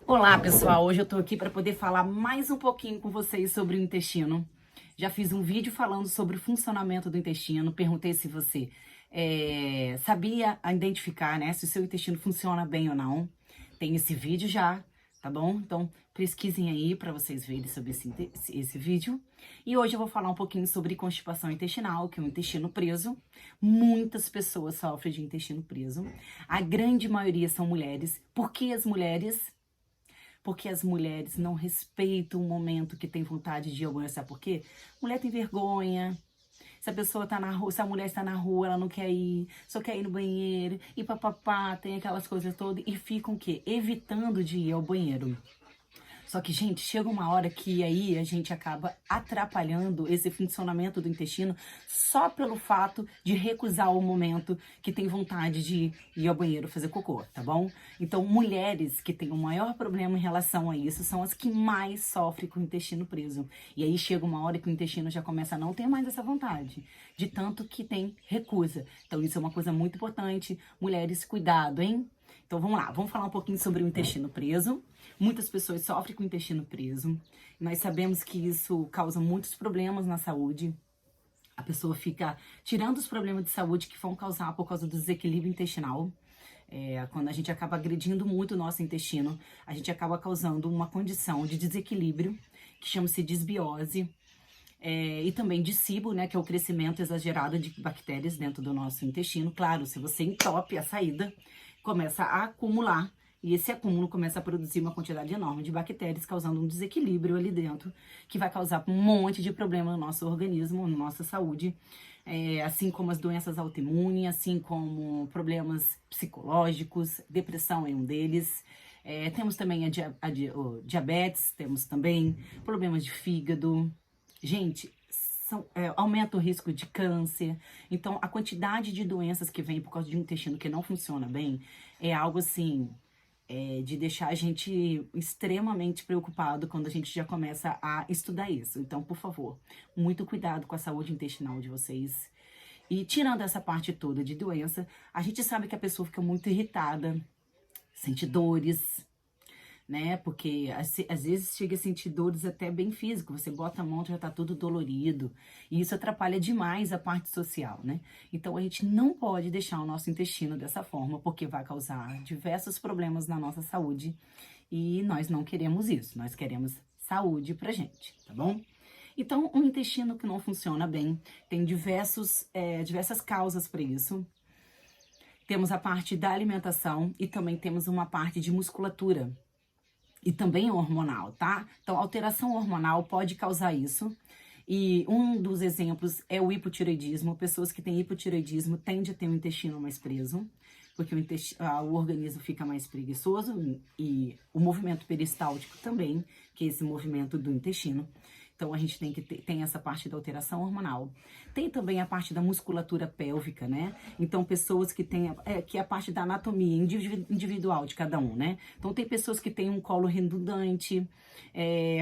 Olá, pessoal! Hoje eu tô aqui para poder falar mais um pouquinho com vocês sobre o intestino. Já fiz um vídeo falando sobre o funcionamento do intestino. Perguntei se você sabia identificar, né, se o seu intestino funciona bem ou não. Tem esse vídeo já, tá bom? Então, pesquisem aí para vocês verem sobre esse vídeo. E hoje eu vou falar um pouquinho sobre constipação intestinal, que é o intestino preso. Muitas pessoas sofrem de intestino preso. A grande maioria são mulheres. Por que as mulheres? Porque as mulheres não respeitam o momento que tem vontade de ir ao banheiro. Sabe por quê? Mulher tem vergonha. Se a pessoa tá na rua, se a mulher está na rua, ela não quer ir, só quer ir no banheiro, e papapá, tem aquelas coisas todas, e ficam o quê? Evitando de ir ao banheiro. Só que, gente, chega uma hora que aí a gente acaba atrapalhando esse funcionamento do intestino só pelo fato de recusar o momento que tem vontade de ir ao banheiro fazer cocô, tá bom? Então, mulheres que têm o maior problema em relação a isso são as que mais sofrem com o intestino preso. E aí chega uma hora que o intestino já começa a não ter mais essa vontade, de tanto que tem recusa. Então, isso é uma coisa muito importante. Mulheres, cuidado, hein? Então vamos lá, vamos falar um pouquinho sobre o intestino preso. Muitas pessoas sofrem com o intestino preso. Nós sabemos que isso causa muitos problemas na saúde. A pessoa fica tirando os problemas de saúde que vão causar por causa do desequilíbrio intestinal. Quando a gente acaba agredindo muito o nosso intestino, a gente acaba causando uma condição de desequilíbrio, que chama-se disbiose. E também de SIBO, né, que é o crescimento exagerado de bactérias dentro do nosso intestino. Claro, se você entope a saída, começa a acumular, e esse acúmulo começa a produzir uma quantidade enorme de bactérias, causando um desequilíbrio ali dentro, que vai causar um monte de problema no nosso organismo, na nossa saúde, assim como as doenças autoimunes, assim como problemas psicológicos, depressão é um deles. Temos também o diabetes, temos também problemas de fígado. Gente, aumenta o risco de câncer. Então, a quantidade de doenças que vem por causa de um intestino que não funciona bem é algo assim, de deixar a gente extremamente preocupado quando a gente já começa a estudar isso. Então, por favor, muito cuidado com a saúde intestinal de vocês. E tirando essa parte toda de doença, a gente sabe que a pessoa fica muito irritada, sente dores, né? Porque às vezes chega a sentir dores até bem físicas. Você bota a mão, já tá todo dolorido. E isso atrapalha demais a parte social, né? Então a gente não pode deixar o nosso intestino dessa forma, porque vai causar diversos problemas na nossa saúde. E nós não queremos isso. Nós queremos saúde pra gente, tá bom? Então, um intestino que não funciona bem tem diversas causas para isso. Temos a parte da alimentação e também temos uma parte de musculatura. E também hormonal, tá? Então, alteração hormonal pode causar isso. E um dos exemplos é o hipotireoidismo. Pessoas que têm hipotireoidismo tendem a ter o intestino mais preso, porque o organismo fica mais preguiçoso, e o movimento peristáltico também, que é esse movimento do intestino. Então, a gente tem essa parte da alteração hormonal. Tem também a parte da musculatura pélvica, né? Então, pessoas que têm, que é a parte da anatomia individual de cada um, né? Então, tem pessoas que têm um colo redundante,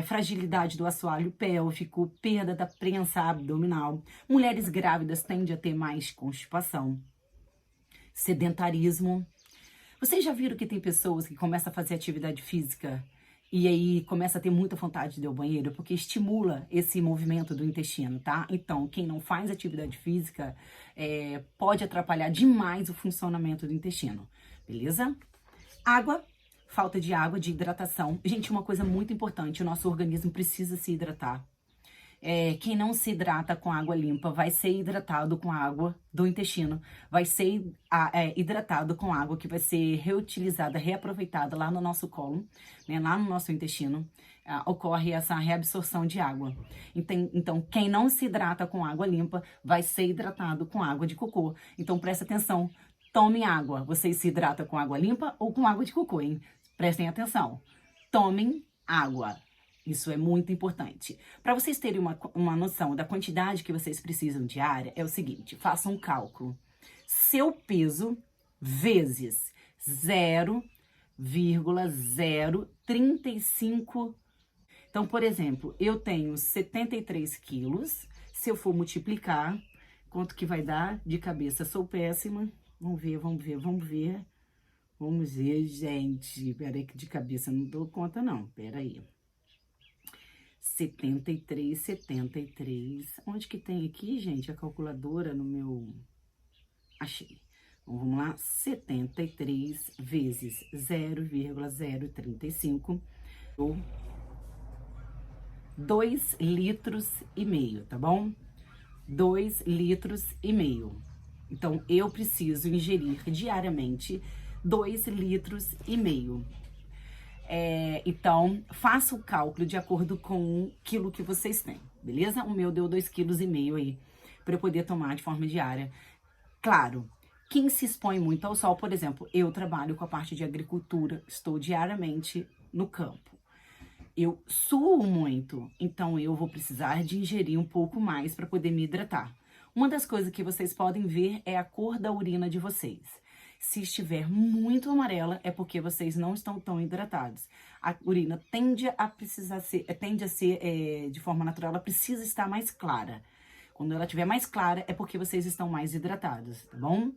fragilidade do assoalho pélvico, perda da prensa abdominal. Mulheres grávidas tendem a ter mais constipação. Sedentarismo. Vocês já viram que tem pessoas que começam a fazer atividade física e aí começa a ter muita vontade de ir ao banheiro, porque estimula esse movimento do intestino, tá? Então, quem não faz atividade física pode atrapalhar demais o funcionamento do intestino, beleza? Água, falta de água, de hidratação. Gente, uma coisa muito importante, o nosso organismo precisa se hidratar. Quem não se hidrata com água limpa vai ser hidratado com água do intestino, vai ser hidratado com água que vai ser reutilizada, reaproveitada lá no nosso colo, né, lá no nosso intestino. Ocorre essa reabsorção de água. Então, quem não se hidrata com água limpa vai ser hidratado com água de cocô. Então, presta atenção, tomem água. Vocês se hidratam com água limpa ou com água de cocô, hein? Prestem atenção. Tomem água. Isso é muito importante. Para vocês terem uma noção da quantidade que vocês precisam diária, é o seguinte, façam um cálculo. Seu peso vezes 0,035. Então, por exemplo, eu tenho 73 quilos. Se eu for multiplicar, quanto que vai dar? De cabeça, sou péssima. Vamos ver. Vamos ver, gente. Peraí que de cabeça eu não dou conta, não. Peraí. 73, 73. Onde que tem aqui, gente, a calculadora no meu... Achei. Então, vamos lá. 73 vezes 0,035. 2 litros e meio, tá bom? 2 litros e meio. Então, eu preciso ingerir diariamente 2 litros e meio. Então, faça o cálculo de acordo com o quilo que vocês têm, beleza? O meu deu 2,5 kg aí, para eu poder tomar de forma diária. Claro, quem se expõe muito ao sol, por exemplo, eu trabalho com a parte de agricultura, estou diariamente no campo. Eu suo muito, então eu vou precisar de ingerir um pouco mais para poder me hidratar. Uma das coisas que vocês podem ver é a cor da urina de vocês. Se estiver muito amarela, é porque vocês não estão tão hidratados. A urina tende a ser de forma natural, ela precisa estar mais clara. Quando ela estiver mais clara, é porque vocês estão mais hidratados, tá bom?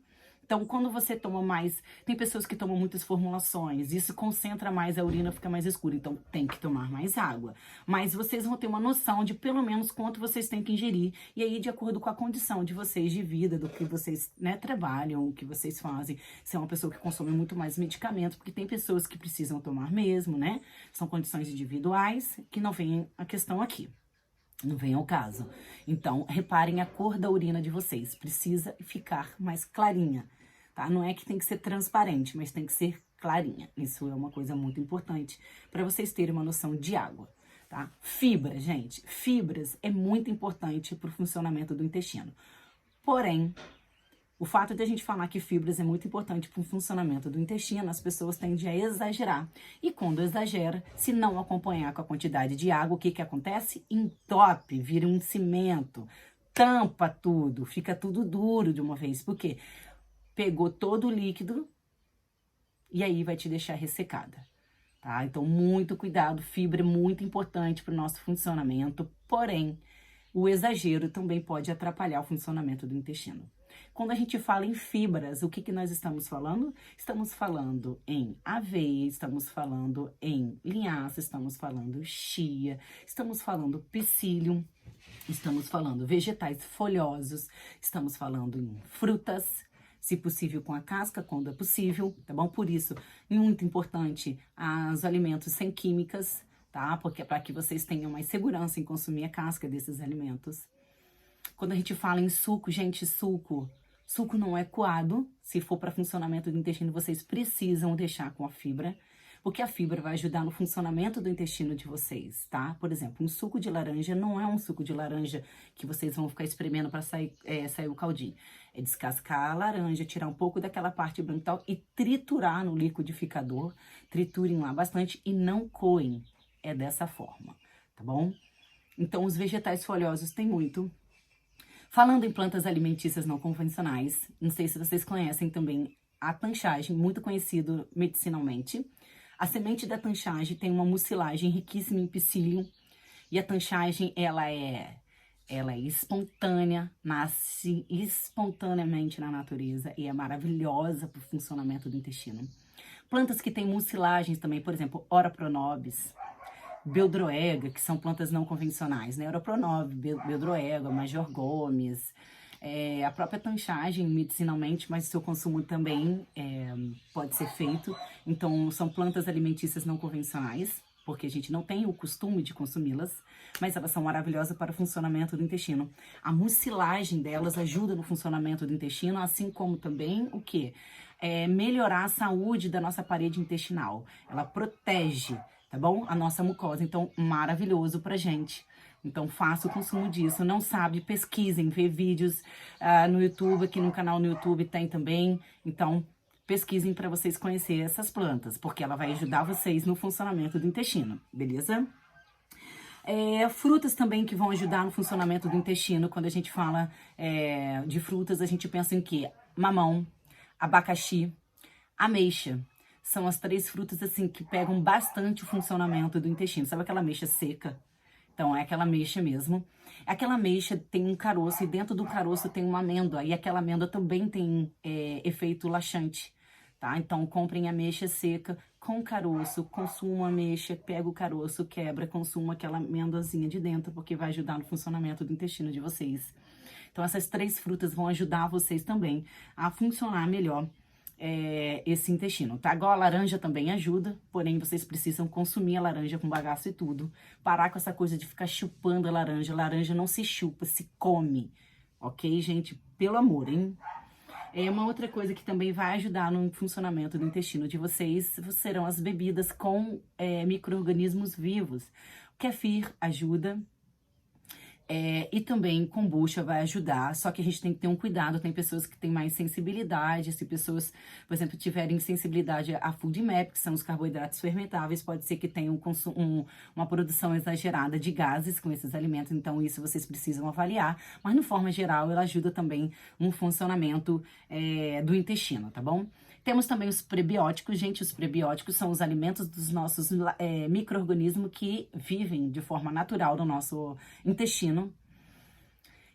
Então, quando você toma mais... Tem pessoas que tomam muitas formulações, isso concentra mais, a urina fica mais escura, então tem que tomar mais água. Mas vocês vão ter uma noção de pelo menos quanto vocês têm que ingerir, e aí de acordo com a condição de vocês de vida, do que vocês, né, trabalham, o que vocês fazem. Se é uma pessoa que consome muito mais medicamento, porque tem pessoas que precisam tomar mesmo, né? São condições individuais que não vem a questão aqui. Não vem ao caso. Então, reparem a cor da urina de vocês. Precisa ficar mais clarinha, tá? Não é que tem que ser transparente, mas tem que ser clarinha. Isso é uma coisa muito importante para vocês terem uma noção de água, tá? Fibra, gente. Fibras é muito importante para o funcionamento do intestino. Porém, o fato de a gente falar que fibras é muito importante para o funcionamento do intestino, as pessoas tendem a exagerar. E quando exagera, se não acompanhar com a quantidade de água, o que que acontece? Entope, vira um cimento, tampa tudo, fica tudo duro de uma vez. Por quê? Pegou todo o líquido e aí vai te deixar ressecada, tá? Então, muito cuidado, fibra é muito importante para o nosso funcionamento, porém, o exagero também pode atrapalhar o funcionamento do intestino. Quando a gente fala em fibras, o que que nós estamos falando? Estamos falando em aveia, estamos falando em linhaça, estamos falando chia, estamos falando psyllium, estamos falando vegetais folhosos, estamos falando em frutas, se possível com a casca, quando é possível, tá bom? Por isso, muito importante, os alimentos sem químicas, tá? Porque para que vocês tenham mais segurança em consumir a casca desses alimentos. Quando a gente fala em suco, gente, suco não é coado. Se for para funcionamento do intestino, vocês precisam deixar com a fibra, porque a fibra vai ajudar no funcionamento do intestino de vocês, tá? Por exemplo, um suco de laranja não é um suco de laranja que vocês vão ficar espremendo para sair o caldinho. É descascar a laranja, tirar um pouco daquela parte branca e tal e triturar no liquidificador. Triturem lá bastante e não coem. É dessa forma, tá bom? Então, os vegetais folhosos tem muito. Falando em plantas alimentícias não convencionais, não sei se vocês conhecem também a tanchagem, muito conhecido medicinalmente. A semente da tanchagem tem uma mucilagem riquíssima em psyllium e a tanchagem ela é espontânea, nasce espontaneamente na natureza e é maravilhosa para o funcionamento do intestino. Plantas que têm mucilagens também, por exemplo, Ora pronobis, beldroega, que são plantas não convencionais, né? Ora pronobis, beldroega, Major Gomes, a própria tanchagem medicinalmente, mas o seu consumo também pode ser feito. Então, são plantas alimentícias não convencionais, porque a gente não tem o costume de consumi-las, mas elas são maravilhosas para o funcionamento do intestino. A mucilagem delas ajuda no funcionamento do intestino, assim como também o quê? Melhorar a saúde da nossa parede intestinal. Ela protege, tá bom? A nossa mucosa. Então, maravilhoso pra gente. Então, faça o consumo disso. Não sabe, pesquisem, vê vídeos no YouTube, aqui no canal no YouTube tem também. Então, pesquisem para vocês conhecerem essas plantas, porque ela vai ajudar vocês no funcionamento do intestino, beleza? Frutas também que vão ajudar no funcionamento do intestino. Quando a gente fala de frutas, a gente pensa em quê? Mamão, abacaxi, ameixa. São as 3 frutas, assim, que pegam bastante o funcionamento do intestino. Sabe aquela ameixa seca? Então, é aquela ameixa mesmo. Aquela ameixa tem um caroço e dentro do caroço tem uma amêndoa. E aquela amêndoa também tem efeito laxante, tá? Então, comprem ameixa seca com caroço, consuma ameixa, pega o caroço, quebra, consuma aquela amêndoazinha de dentro, porque vai ajudar no funcionamento do intestino de vocês. Então, essas 3 frutas vão ajudar vocês também a funcionar melhor esse intestino, tá? Igual a laranja também ajuda, porém vocês precisam consumir a laranja com bagaço e tudo. Parar com essa coisa de ficar chupando a laranja. Laranja não se chupa, se come, ok, gente? Pelo amor, hein? Uma outra coisa que também vai ajudar no funcionamento do intestino de vocês serão as bebidas com micro-organismos vivos. O kefir ajuda. E também kombucha vai ajudar, só que a gente tem que ter um cuidado, tem pessoas que têm mais sensibilidade, se pessoas, por exemplo, tiverem sensibilidade a FODMAP, que são os carboidratos fermentáveis, pode ser que tenham uma produção exagerada de gases com esses alimentos, então isso vocês precisam avaliar, mas de forma geral ela ajuda também no funcionamento do intestino, tá bom? Temos também os prebióticos, gente, os prebióticos são os alimentos dos nossos micro-organismos que vivem de forma natural no nosso intestino.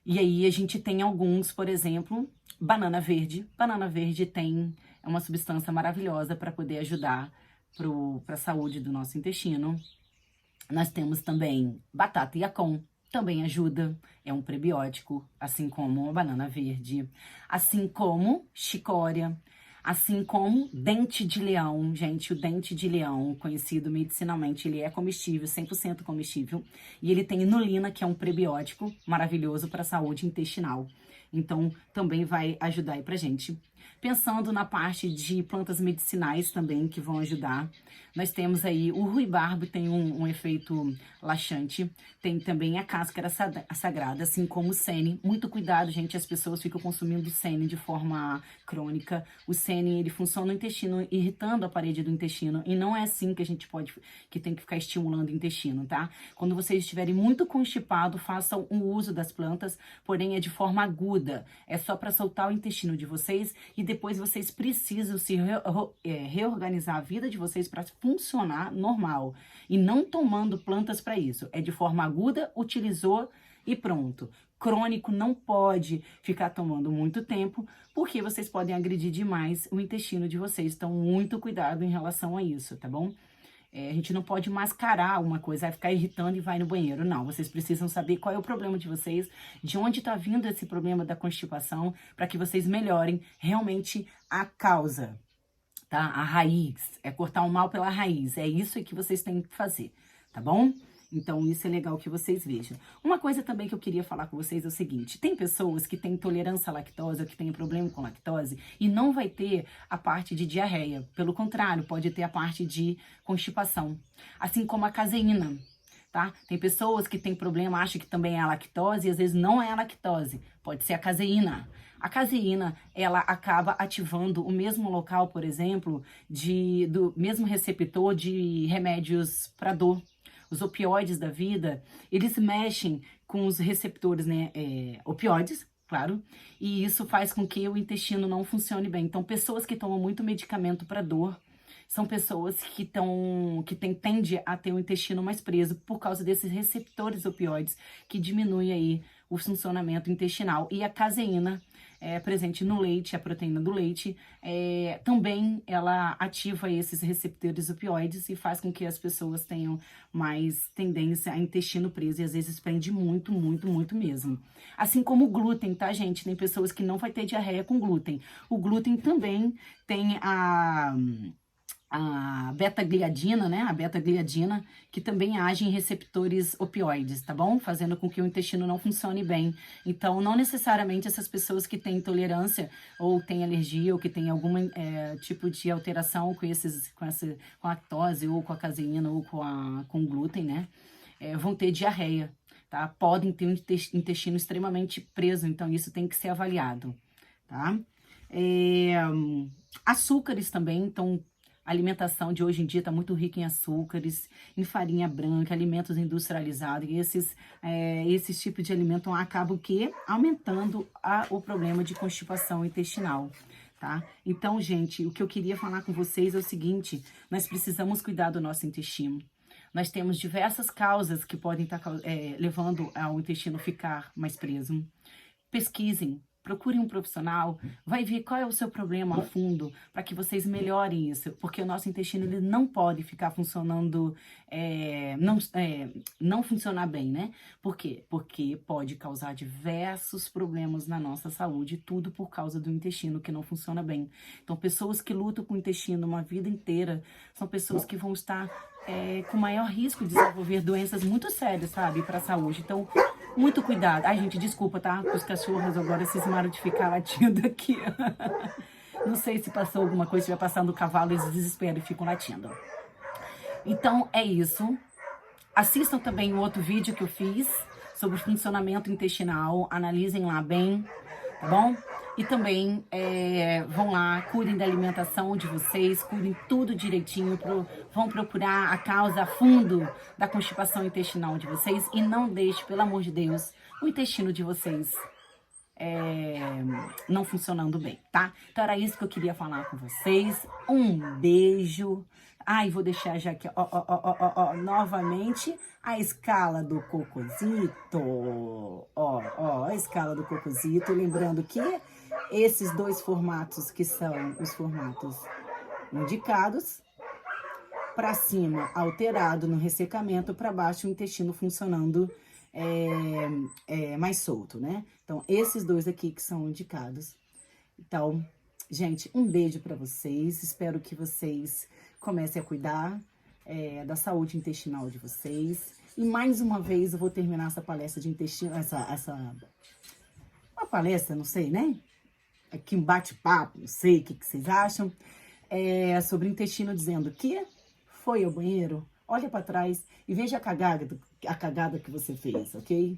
E aí a gente tem alguns, por exemplo, banana verde. Banana verde tem uma substância maravilhosa para poder ajudar para a saúde do nosso intestino. Nós temos também batata yacon, também ajuda, é um prebiótico, assim como a banana verde, assim como chicória, assim como dente de leão. Gente, o dente de leão, conhecido medicinalmente, ele é comestível, 100% comestível. E ele tem inulina, que é um prebiótico maravilhoso para a saúde intestinal. Então, também vai ajudar aí pra gente. Pensando na parte de plantas medicinais também, que vão ajudar. Nós temos aí o ruibarbo, tem um efeito laxante. Tem também a cáscara sagrada, assim como o sene. Muito cuidado, gente, as pessoas ficam consumindo sene de forma crônica. O sene, ele funciona no intestino, irritando a parede do intestino. E não é assim que a gente que tem que ficar estimulando o intestino, tá? Quando vocês estiverem muito constipados, façam o uso das plantas, porém é de forma aguda. É só para soltar o intestino de vocês e depois vocês precisam se reorganizar a vida de vocês para funcionar normal. E não tomando plantas para isso. É de forma aguda, utilizou e pronto. Crônico não pode ficar tomando muito tempo, porque vocês podem agredir demais o intestino de vocês. Então, muito cuidado em relação a isso, tá bom? A gente não pode mascarar uma coisa, vai ficar irritando e vai no banheiro. Não, vocês precisam saber qual é o problema de vocês, de onde está vindo esse problema da constipação, para que vocês melhorem realmente a causa, tá? A raiz, é cortar o mal pela raiz. É isso que vocês têm que fazer, tá bom? Então, isso é legal que vocês vejam. Uma coisa também que eu queria falar com vocês é o seguinte: tem pessoas que têm intolerância à lactose ou que têm problema com lactose e não vai ter a parte de diarreia. Pelo contrário, pode ter a parte de constipação. Assim como a caseína, tá? Tem pessoas que têm problema, acham que também é a lactose e às vezes não é a lactose. Pode ser a caseína. A caseína, ela acaba ativando o mesmo local, por exemplo, do mesmo receptor de remédios para dor. Os opioides da vida, eles mexem com os receptores, né, opioides, claro, e isso faz com que o intestino não funcione bem. Então, pessoas que tomam muito medicamento para dor, são pessoas que tendem a ter o intestino mais preso por causa desses receptores opioides que diminuem aí o funcionamento intestinal. E a caseína, presente no leite, a proteína do leite, também ela ativa esses receptores opioides e faz com que as pessoas tenham mais tendência a intestino preso e às vezes prende muito, muito, muito mesmo. Assim como o glúten, tá, gente? Tem pessoas que não vai ter diarreia com glúten. O glúten também tem a beta-gliadina, né? A beta-gliadina, que também age em receptores opioides, tá bom? Fazendo com que o intestino não funcione bem. Então, não necessariamente essas pessoas que têm intolerância ou têm alergia ou que têm algum tipo de alteração com a lactose ou com a caseína ou com glúten, né? Vão ter diarreia, tá? Podem ter um intestino extremamente preso, então isso tem que ser avaliado, tá? Açúcares também, então a alimentação de hoje em dia está muito rica em açúcares, em farinha branca, alimentos industrializados. E esses tipos de alimento acabam aumentando o problema de constipação intestinal, tá? Então, gente, o que eu queria falar com vocês é o seguinte: nós precisamos cuidar do nosso intestino. Nós temos diversas causas que podem estar levando ao intestino ficar mais preso. Pesquisem. procure um profissional, vai ver qual é o seu problema a fundo, para que vocês melhorem isso, porque o nosso intestino ele não pode ficar funcionando, não funcionar bem, né? Por quê? Porque pode causar diversos problemas na nossa saúde, tudo por causa do intestino que não funciona bem. Então, pessoas que lutam com o intestino uma vida inteira, são pessoas que vão estar com maior risco de desenvolver doenças muito sérias, sabe, para a saúde. Então, muito cuidado. Ai, gente, desculpa, tá? Os cachorros agora cismaram de ficar latindo aqui. Não sei se passou alguma coisa, se vai passando o cavalo, eles desesperam e ficam latindo. Então, é isso. Assistam também o outro vídeo que eu fiz sobre funcionamento intestinal. Analisem lá bem, tá bom? E também vão lá, cuidem da alimentação de vocês, cuidem tudo direitinho, vão procurar a causa a fundo da constipação intestinal de vocês e não deixe, pelo amor de Deus, o intestino de vocês não funcionando bem, tá? Então era isso que eu queria falar com vocês. Um beijo. Ai, vou deixar já aqui, novamente a escala do cocôzito. A escala do cocôzito. Lembrando que esses dois formatos que são os formatos indicados, para cima alterado no ressecamento, para baixo o intestino funcionando mais solto, né? Então, esses dois aqui que são indicados. Então, gente, um beijo para vocês. Espero que vocês comecem a cuidar da saúde intestinal de vocês. E mais uma vez eu vou terminar essa palestra de intestino, uma palestra, não sei, né? Aqui um bate-papo, não sei o que vocês acham, sobre o intestino, dizendo que foi ao banheiro, olha para trás e veja a cagada que você fez, ok?